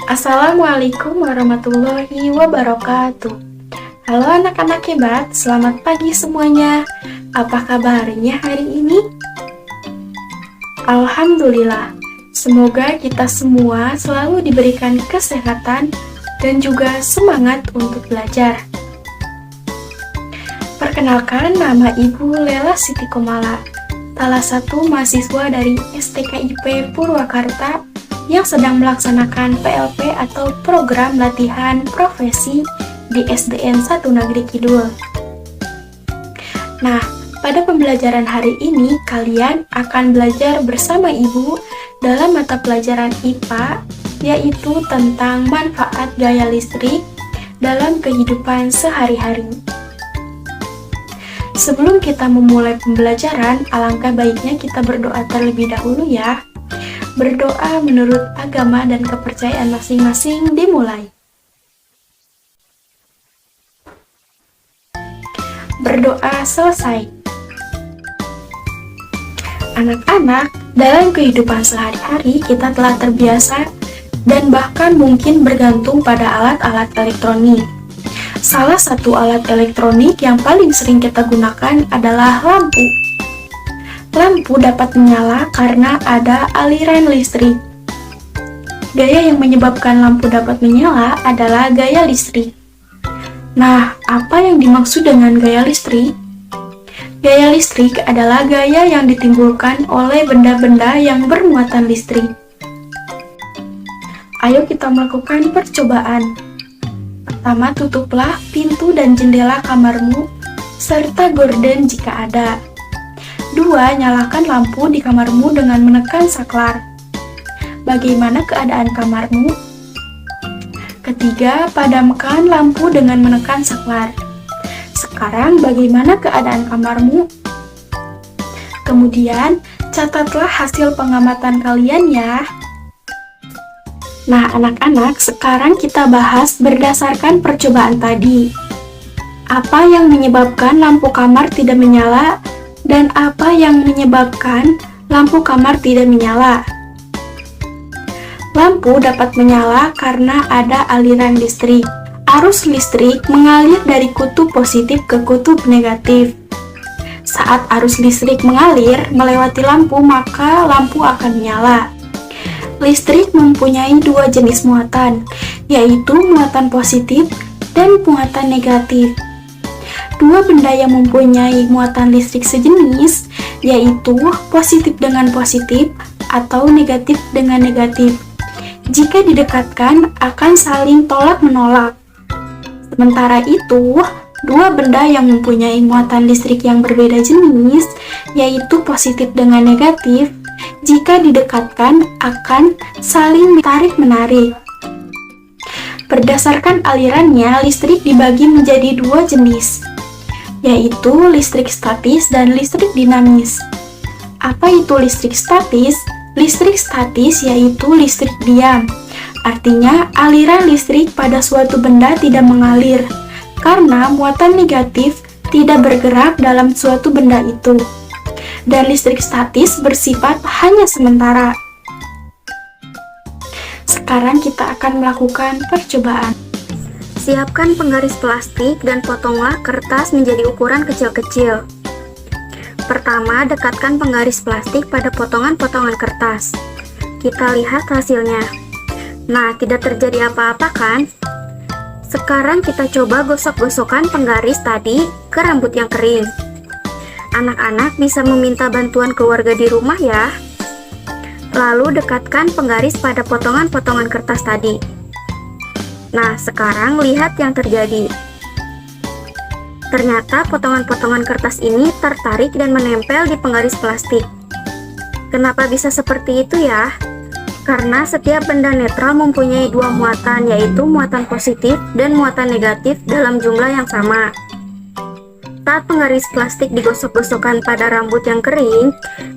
Assalamualaikum warahmatullahi wabarakatuh. Halo anak-anak hebat, selamat pagi semuanya. Apa kabarnya hari ini? Alhamdulillah, semoga kita semua selalu diberikan kesehatan dan juga semangat untuk belajar. Perkenalkan, nama Ibu Lela Siti Komala, salah satu mahasiswa dari STKIP Purwakarta yang sedang melaksanakan PLP atau Program Latihan Profesi di SDN 1 Negeri Kidul. Nah, pada pembelajaran hari ini kalian akan belajar bersama Ibu dalam mata pelajaran IPA, yaitu tentang manfaat gaya listrik dalam kehidupan sehari-hari. Sebelum kita memulai pembelajaran, alangkah baiknya kita berdoa terlebih dahulu ya. Berdoa menurut agama dan kepercayaan masing-masing dimulai. Berdoa selesai. Anak-anak, dalam kehidupan sehari-hari kita telah terbiasa dan bahkan mungkin bergantung pada alat-alat elektronik. Salah satu alat elektronik yang paling sering kita gunakan adalah lampu. Lampu dapat menyala karena ada aliran listrik. Gaya yang menyebabkan lampu dapat menyala adalah gaya listrik. Nah, apa yang dimaksud dengan gaya listrik? Gaya listrik adalah gaya yang ditimbulkan oleh benda-benda yang bermuatan listrik. Ayo kita melakukan percobaan. Pertama, tutuplah pintu dan jendela kamarmu, serta gorden jika ada. 2. Nyalakan lampu di kamarmu dengan menekan saklar. Bagaimana keadaan kamarmu? Ketiga, padamkan lampu dengan menekan saklar. Sekarang bagaimana keadaan kamarmu? Kemudian, catatlah hasil pengamatan kalian ya. Nah, anak-anak, sekarang kita bahas berdasarkan percobaan tadi. Apa yang menyebabkan lampu kamar tidak menyala? Dan apa yang menyebabkan lampu kamar tidak menyala? Lampu dapat menyala karena ada aliran listrik. Arus listrik mengalir dari kutub positif ke kutub negatif. Saat arus listrik mengalir melewati lampu, maka lampu akan menyala. Listrik mempunyai dua jenis muatan, yaitu muatan positif dan muatan negatif. Dua benda yang mempunyai muatan listrik sejenis, yaitu positif dengan positif atau negatif dengan negatif. Jika didekatkan, akan saling tolak-menolak. Sementara itu, dua benda yang mempunyai muatan listrik yang berbeda jenis, yaitu positif dengan negatif, jika didekatkan, akan saling tarik-menarik. Berdasarkan alirannya, listrik dibagi menjadi dua jenis, yaitu listrik statis dan listrik dinamis. Apa itu listrik statis? Listrik statis yaitu listrik diam. Artinya, aliran listrik pada suatu benda tidak mengalir karena muatan negatif tidak bergerak dalam suatu benda itu. Dan listrik statis bersifat hanya sementara. Sekarang kita akan melakukan percobaan. Siapkan penggaris plastik dan potonglah kertas menjadi ukuran kecil-kecil. Pertama, dekatkan penggaris plastik pada potongan-potongan kertas. Kita lihat hasilnya. Nah, tidak terjadi apa-apa kan? Sekarang kita coba gosok-gosokkan penggaris tadi ke rambut yang kering. Anak-anak bisa meminta bantuan keluarga di rumah ya. Lalu dekatkan penggaris pada potongan-potongan kertas tadi. Nah, sekarang lihat yang terjadi. Ternyata potongan-potongan kertas ini tertarik dan menempel di penggaris plastik. Kenapa bisa seperti itu ya? Karena setiap benda netral mempunyai dua muatan, yaitu muatan positif dan muatan negatif dalam jumlah yang sama. Saat penggaris plastik digosok-gosokkan pada rambut yang kering,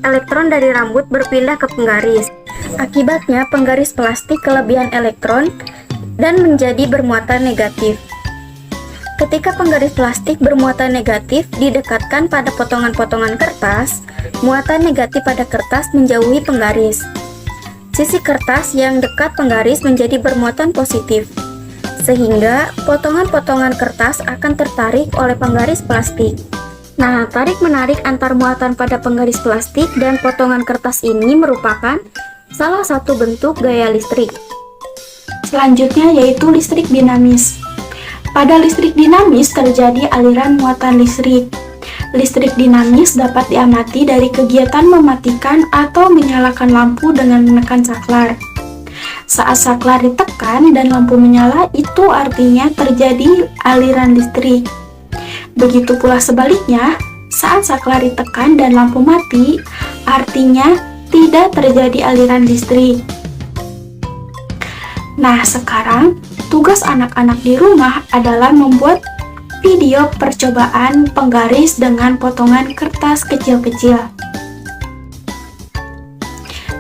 elektron dari rambut berpindah ke penggaris. Akibatnya, penggaris plastik kelebihan elektron dan menjadi bermuatan negatif. Ketika penggaris plastik bermuatan negatif didekatkan pada potongan-potongan kertas, muatan negatif pada kertas menjauhi penggaris. Sisi kertas yang dekat penggaris menjadi bermuatan positif, sehingga potongan-potongan kertas akan tertarik oleh penggaris plastik. Nah, tarik-menarik antar muatan pada penggaris plastik dan potongan kertas ini merupakan salah satu bentuk gaya listrik. Selanjutnya yaitu listrik dinamis. Pada listrik dinamis terjadi aliran muatan listrik. Listrik dinamis dapat diamati dari kegiatan mematikan atau menyalakan lampu dengan menekan saklar. Saat saklar ditekan dan lampu menyala, itu artinya terjadi aliran listrik. Begitu pula sebaliknya, saat saklar ditekan dan lampu mati, artinya tidak terjadi aliran listrik. Nah, sekarang tugas anak-anak di rumah adalah membuat video percobaan penggaris dengan potongan kertas kecil-kecil.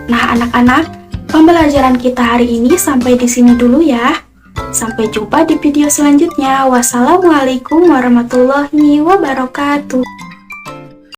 Nah, anak-anak, pembelajaran kita hari ini sampai di sini dulu ya. Sampai jumpa di video selanjutnya. Wassalamualaikum warahmatullahi wabarakatuh.